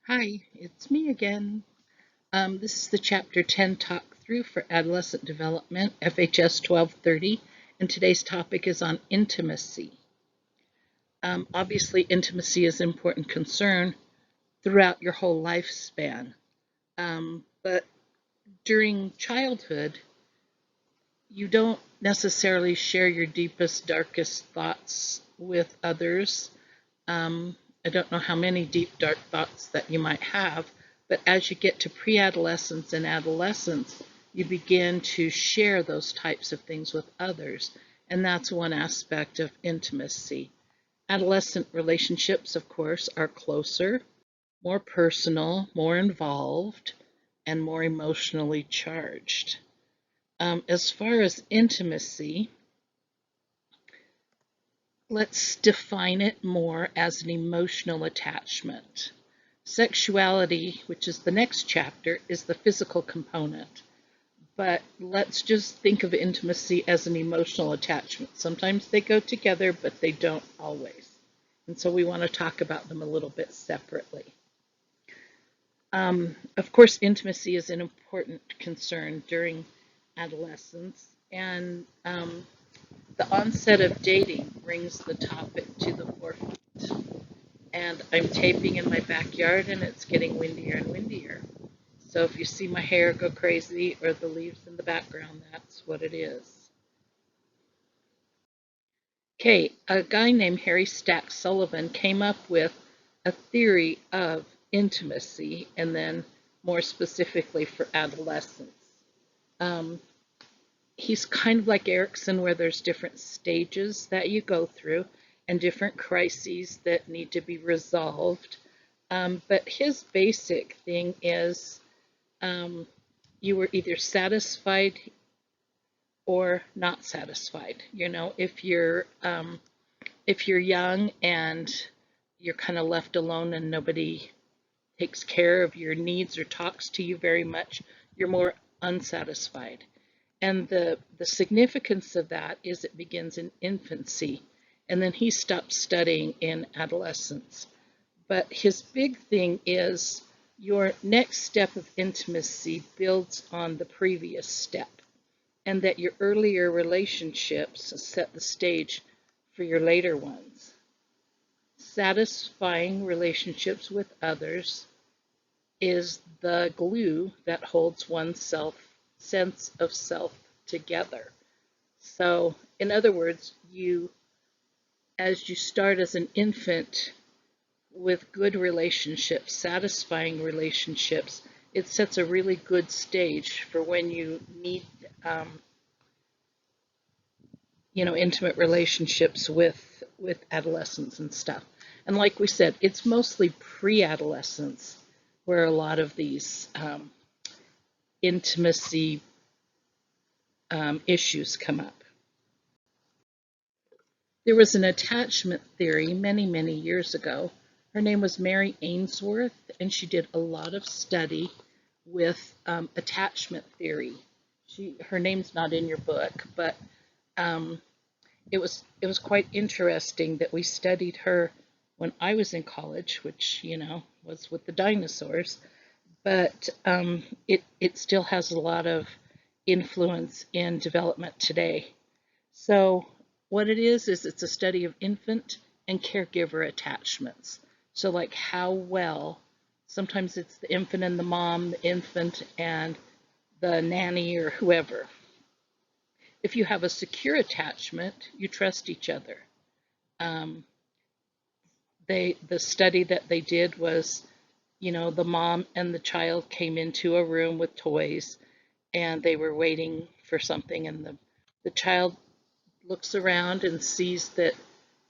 Hi, it's me again. This is the Chapter 10 talk through for Adolescent Development, FHS 1230, and today's topic is on intimacy. Obviously, intimacy is an important concern throughout your whole lifespan, but during childhood, you don't necessarily share your deepest, darkest thoughts with others. I don't know how many deep, dark thoughts that you might have, but as you get to pre-adolescence and adolescence, you begin to share those types of things with others, and that's one aspect of intimacy. Adolescent relationships, of course, are closer, more personal, more involved, and more emotionally charged. As far as intimacy, let's define it more as an emotional attachment. Sexuality, which is the next chapter, is the physical component. But let's just think of intimacy as an emotional attachment. Sometimes they go together, but they don't always. And so we want to talk about them a little bit separately. Of course, intimacy is an important concern during adolescence, and the onset of dating brings the topic to the forefront. And I'm taping in my backyard and it's getting windier and windier. So if you see my hair go crazy or the leaves in the background, that's what it is. Okay, a guy named Harry Stack Sullivan came up with a theory of intimacy and then more specifically for adolescence. Um, he's kind of like Erickson, where there's different stages that you go through and different crises that need to be resolved. But his basic thing is um, you were either satisfied or not satisfied. You know, if you're young and you're kind of left alone and nobody takes care of your needs or talks to you very much, you're more unsatisfied. And the significance of that is it begins in infancy, and then he stops studying in adolescence. But his big thing is your next step of intimacy builds on the previous step, and that your earlier relationships set the stage for your later ones. Satisfying relationships with others is the glue that holds one's sense of self together. So, in other words, as you start as an infant with good relationships, satisfying relationships, it sets a really good stage for when you need, um, intimate relationships with adolescents and stuff. And like we said, it's mostly pre-adolescence where a lot of these intimacy issues come up. There was an attachment theory many, many years ago. Her name was Mary Ainsworth, and she did a lot of study with attachment theory. Her name's not in your book, but um, it was quite interesting that we studied her when I was in college, which was with the dinosaurs. But it still has a lot of influence in development today. So what it is it's a study of infant and caregiver attachments. So like how well, sometimes it's the infant and the mom, the infant and the nanny or whoever. If you have a secure attachment, you trust each other. Um, the study that they did was, the mom and the child came into a room with toys and they were waiting for something, and the child looks around and sees that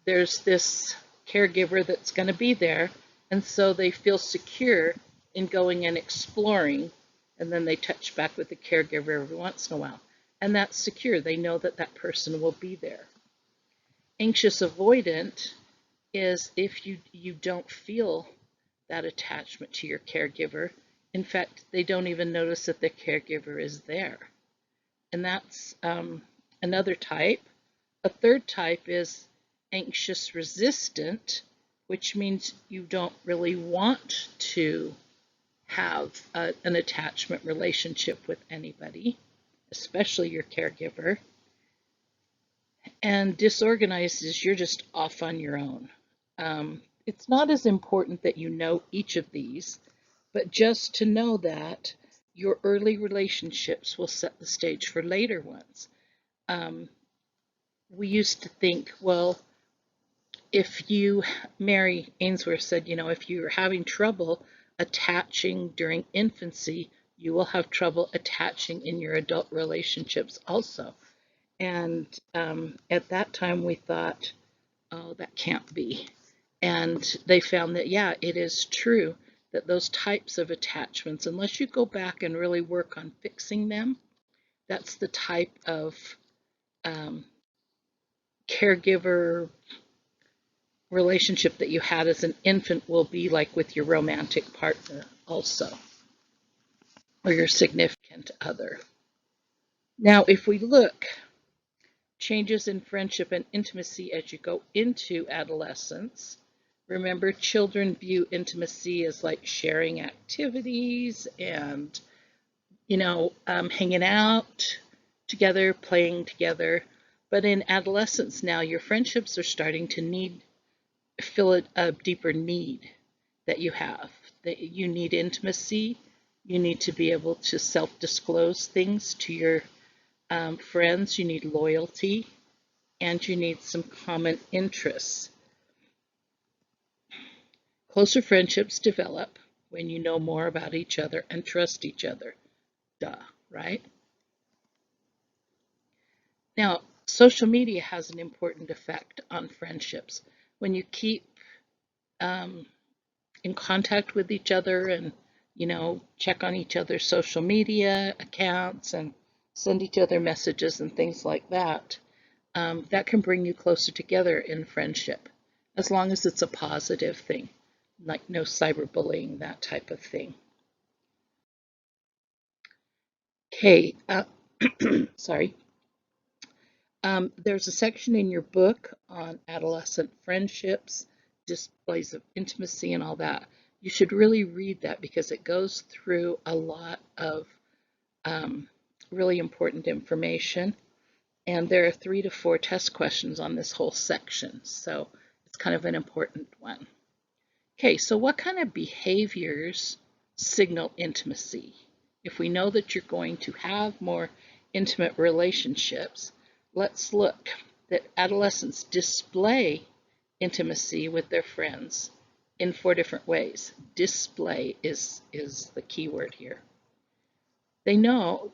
there's this caregiver that's going to be there, and so they feel secure in going and exploring, and then they touch back with the caregiver every once in a while, and that's secure. They know that that person will be there. Anxious avoidant is if you don't feel that attachment to your caregiver. In fact, they don't even notice that the caregiver is there. And that's another type. A third type is anxious resistant, which means you don't really want to have an attachment relationship with anybody, especially your caregiver. And disorganized is you're just off on your own. It's not as important that you know each of these, but just to know that your early relationships will set the stage for later ones. We used to think, well, if you, Mary Ainsworth said, if you're having trouble attaching during infancy, you will have trouble attaching in your adult relationships also. And at that time, we thought, oh, that can't be. And they found that, yeah, it is true that those types of attachments, unless you go back and really work on fixing them, that's the type of caregiver relationship that you had as an infant will be like with your romantic partner also, or your significant other. Now, if we look, changes in friendship and intimacy as you go into adolescence. Remember, children view intimacy as like sharing activities and, hanging out together, playing together. But in adolescence now, your friendships are starting to fill a deeper need that you have. That you need intimacy. You need to be able to self-disclose things to your friends. You need loyalty, and you need some common interests. Closer friendships develop when you know more about each other and trust each other. Duh, right? Now, social media has an important effect on friendships. When you keep in contact with each other and, check on each other's social media accounts and send each other messages and things like that, that can bring you closer together in friendship, as long as it's a positive thing, like no cyberbullying, that type of thing. Okay, sorry. There's a section in your book on adolescent friendships, displays of intimacy, and all that. You should really read that because it goes through a lot of really important information. And there are 3 to 4 test questions on this whole section, so it's kind of an important one. Okay, so what kind of behaviors signal intimacy? If we know that you're going to have more intimate relationships, let's look that adolescents display intimacy with their friends in 4 different ways. Display is the key word here. They know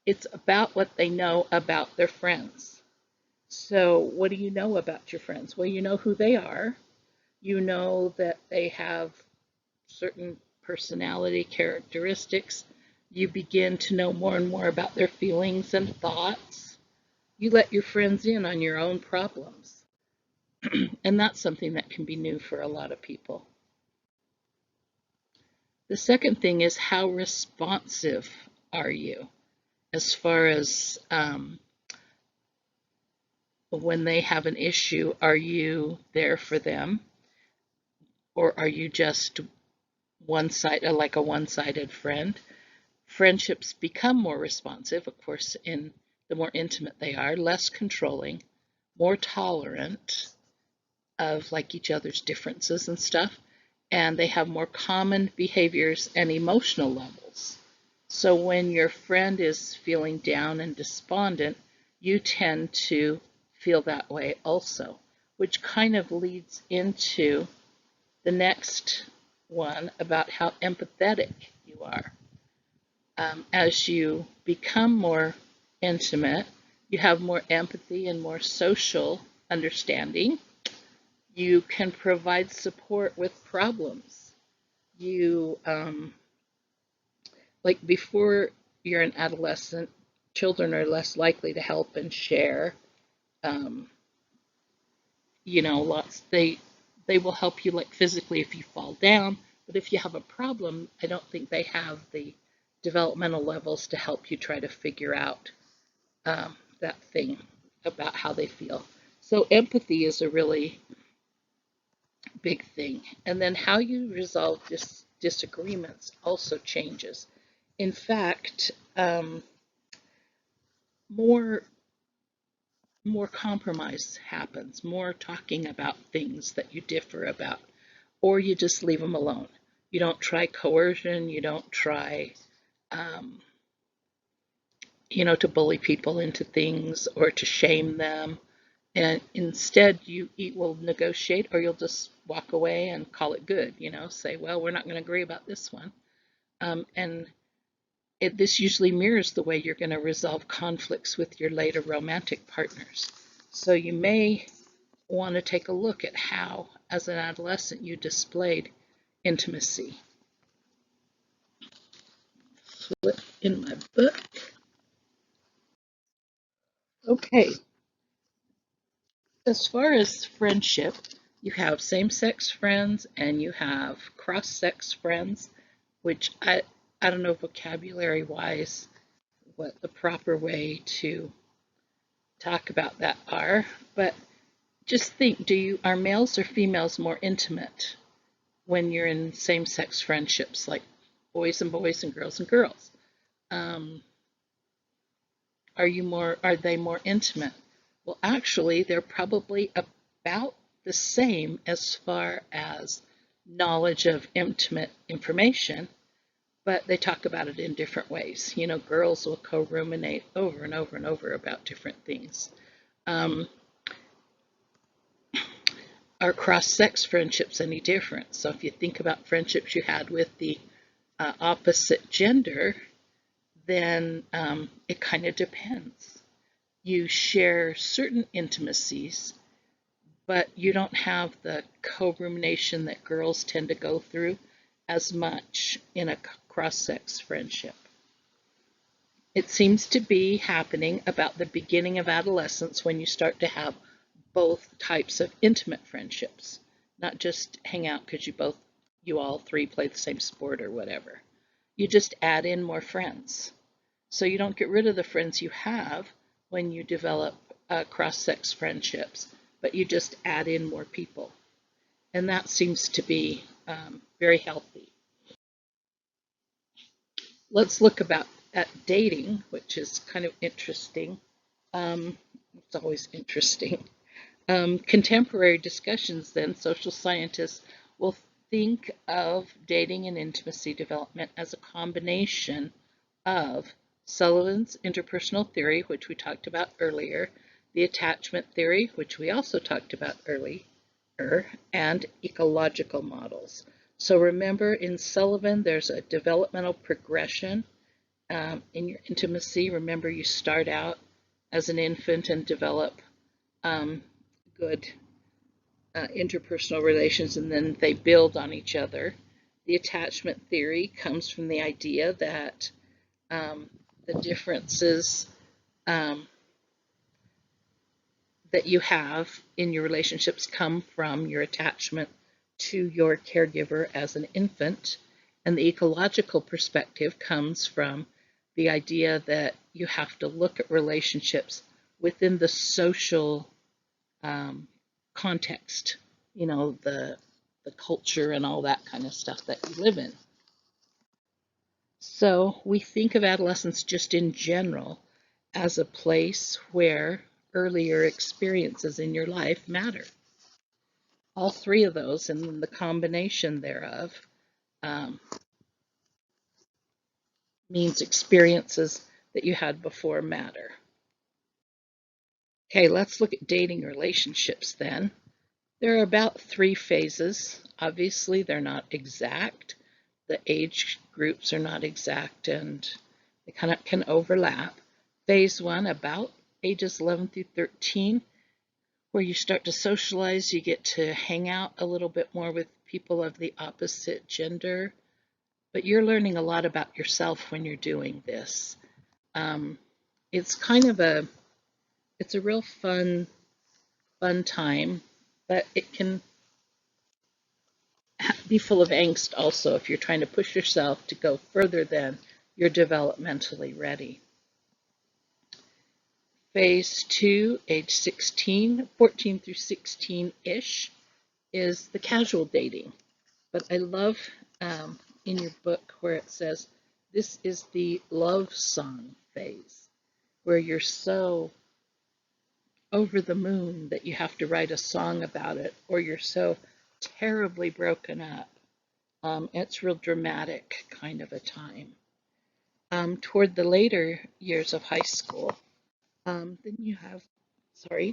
it's about what they know about their friends. So what do you know about your friends? Well, you know who they are. You know that they have certain personality characteristics. You begin to know more and more about their feelings and thoughts. You let your friends in on your own problems. And that's something that can be new for a lot of people. The second thing is, how responsive are you? As far as when they have an issue, are you there for them? Or are you just like a one-sided friend? Friendships become more responsive, of course, in the more intimate they are, less controlling, more tolerant of like each other's differences and stuff, and they have more common behaviors and emotional levels. So when your friend is feeling down and despondent, you tend to feel that way also, which kind of leads into the next one about how empathetic you are. As you become more intimate, you have more empathy and more social understanding. You can provide support with problems. You, like before you're an adolescent, children are less likely to help and share. Lots, they will help you like physically if you fall down, but if you have a problem, I don't think they have the developmental levels to help you try to figure out that thing about how they feel. So empathy is a really big thing. And then how you resolve disagreements also changes. In fact, more more compromise happens, more talking about things that you differ about, or you just leave them alone. You don't try coercion, you don't try, um, to bully people into things or to shame them. And instead, you will negotiate or you'll just walk away and call it good, say, well, we're not going to agree about this one. And this usually mirrors the way you're going to resolve conflicts with your later romantic partners. So you may want to take a look at how, as an adolescent, you displayed intimacy. Flip in my book. Okay, as far as friendship, you have same-sex friends and you have cross-sex friends, which I don't know vocabulary-wise what the proper way to talk about that are, but just think, are males or females more intimate when you're in same-sex friendships, like boys and girls and girls? Um, are they more intimate? Well, actually, they're probably about the same as far as knowledge of intimate information, but they talk about it in different ways. Girls will co-ruminate over and over and over about different things. Um, are cross-sex friendships any different? So if you think about friendships you had with the opposite gender, then it kind of depends. You share certain intimacies, but you don't have the co-rumination that girls tend to go through as much in a cross-sex friendship. It seems to be happening about the beginning of adolescence when you start to have both types of intimate friendships, not just hang out because you all three play the same sport or whatever. You just add in more friends. So you don't get rid of the friends you have when you develop cross-sex friendships, but you just add in more people. And that seems to be very healthy. Let's look at dating, which is kind of interesting. It's always interesting. Contemporary discussions, then, social scientists will think of dating and intimacy development as a combination of Sullivan's interpersonal theory, which we talked about earlier, the attachment theory, which we also talked about earlier, and ecological models. So remember, in Sullivan, there's a developmental progression in your intimacy. Remember, you start out as an infant and develop good interpersonal relations, and then they build on each other. The attachment theory comes from the idea that the differences that you have in your relationships come from your attachment to your caregiver as an infant. And the ecological perspective comes from the idea that you have to look at relationships within the social context, the culture and all that kind of stuff that you live in. So we think of adolescence just in general as a place where earlier experiences in your life matter. All three of those and the combination thereof means experiences that you had before matter. Okay, let's look at dating relationships then. There are about 3 phases. Obviously, they're not exact. The age groups are not exact and they kind of can overlap. Phase 1, about ages 11 through 13, where you start to socialize, you get to hang out a little bit more with people of the opposite gender, but you're learning a lot about yourself when you're doing this. It's kind of it's a real fun time, but it can be full of angst also if you're trying to push yourself to go further than you're developmentally ready. Phase two, age 16, 14 through 16-ish, is the casual dating. But I love in your book where it says this is the love song phase, where you're so over the moon that you have to write a song about it, or you're so terribly broken up. It's real dramatic kind of a time. Toward the later years of high school, then you have,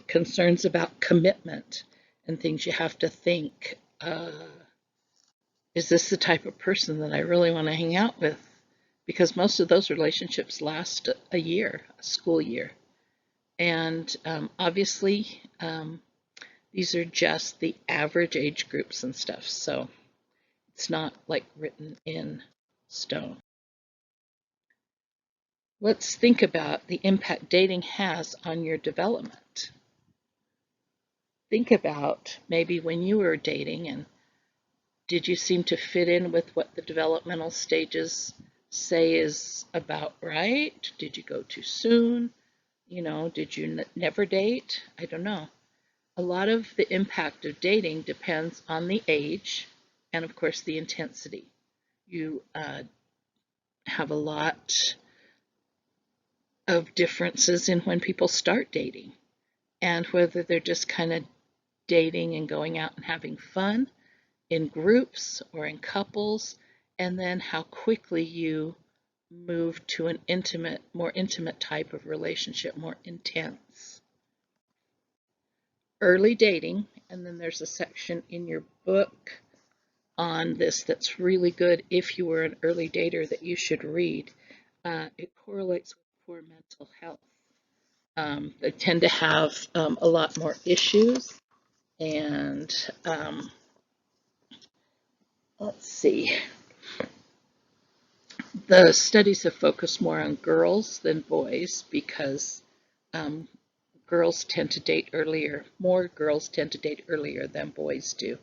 concerns about commitment and things you have to think. Is this the type of person that I really want to hang out with? Because most of those relationships last a year, a school year. And obviously, these are just the average age groups and stuff. So it's not like written in stone. Let's think about the impact dating has on your development. Think about maybe when you were dating, and did you seem to fit in with what the developmental stages say is about right? Did you go too soon? Did you never date? I don't know. A lot of the impact of dating depends on the age and, of course, the intensity. You have a lot of differences in when people start dating and whether they're just kind of dating and going out and having fun in groups or in couples, and then how quickly you move to an more intimate type of relationship, more intense. Early dating, and then there's a section in your book on this that's really good if you were an early dater that you should read. It correlates with poor mental health. They tend to have a lot more issues, and let's see. The studies have focused more on girls than boys because girls tend to date earlier. More girls tend to date earlier than boys do.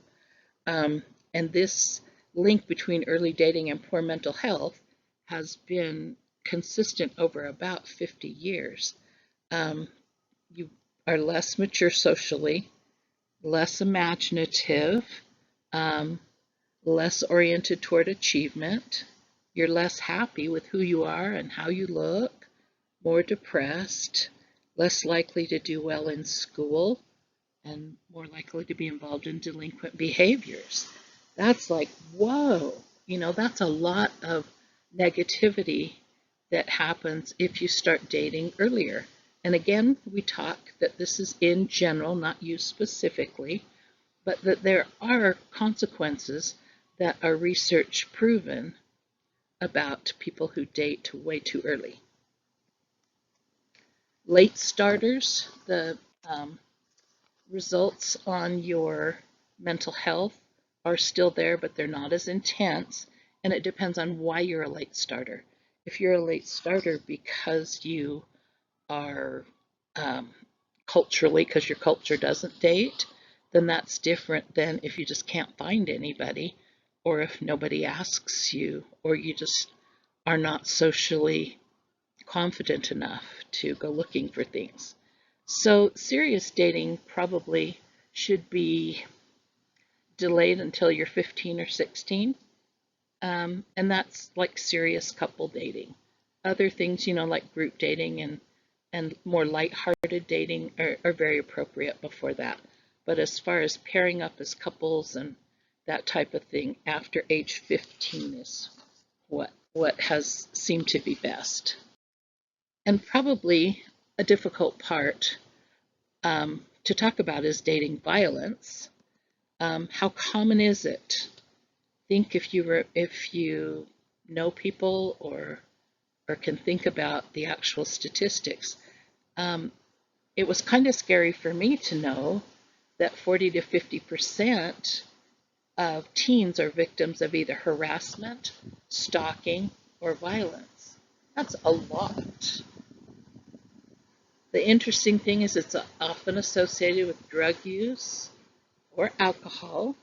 And this link between early dating and poor mental health has been consistent over about 50 years. You are less mature socially, less imaginative, less oriented toward achievement. You're less happy with who you are and how you look, more depressed, less likely to do well in school, and more likely to be involved in delinquent behaviors. That's like, whoa, that's a lot of negativity that happens if you start dating earlier. And again, we talk that this is in general, not you specifically, but that there are consequences that are research proven about people who date way too early. Late starters, the results on your mental health are still there, but they're not as intense, and it depends on why you're a late starter. If you're a late starter because you are culturally, because your culture doesn't date, then that's different than if you just can't find anybody, or if nobody asks you, or you just are not socially confident enough to go looking for things. So serious dating probably should be delayed until you're 15 or 16. And that's like serious couple dating. Other things, like group dating and more lighthearted dating are very appropriate before that. But as far as pairing up as couples and that type of thing, after age 15 is what has seemed to be best. And probably a difficult part to talk about is dating violence. How common is it? Think if you know people or can think about the actual statistics. It was kind of scary for me to know that 40 to 50% of teens are victims of either harassment, stalking, or violence. That's a lot. The interesting thing is it's often associated with drug use or alcohol.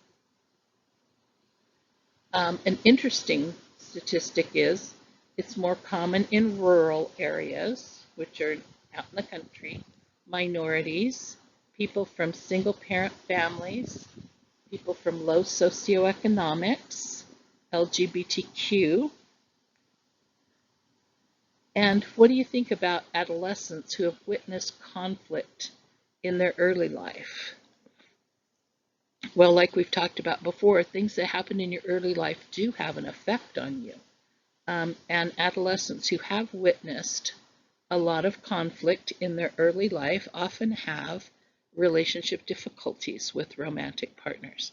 An interesting statistic is it's more common in rural areas, which are out in the country, minorities, people from single parent families, people from low socioeconomics, LGBTQ. And what do you think about adolescents who have witnessed conflict in their early life? Well, like we've talked about before, things that happen in your early life do have an effect on you. And adolescents who have witnessed a lot of conflict in their early life often have relationship difficulties with romantic partners.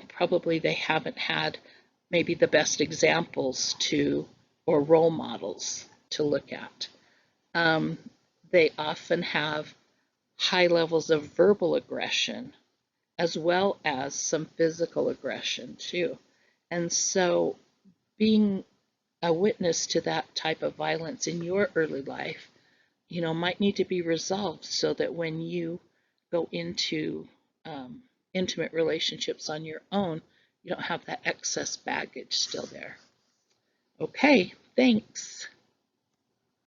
Probably they haven't had maybe the best examples or role models to look at. They often have high levels of verbal aggression as well as some physical aggression too. And so being a witness to that type of violence in your early life, might need to be resolved so that when you go into intimate relationships on your own, you don't have that excess baggage still there. Okay, thanks.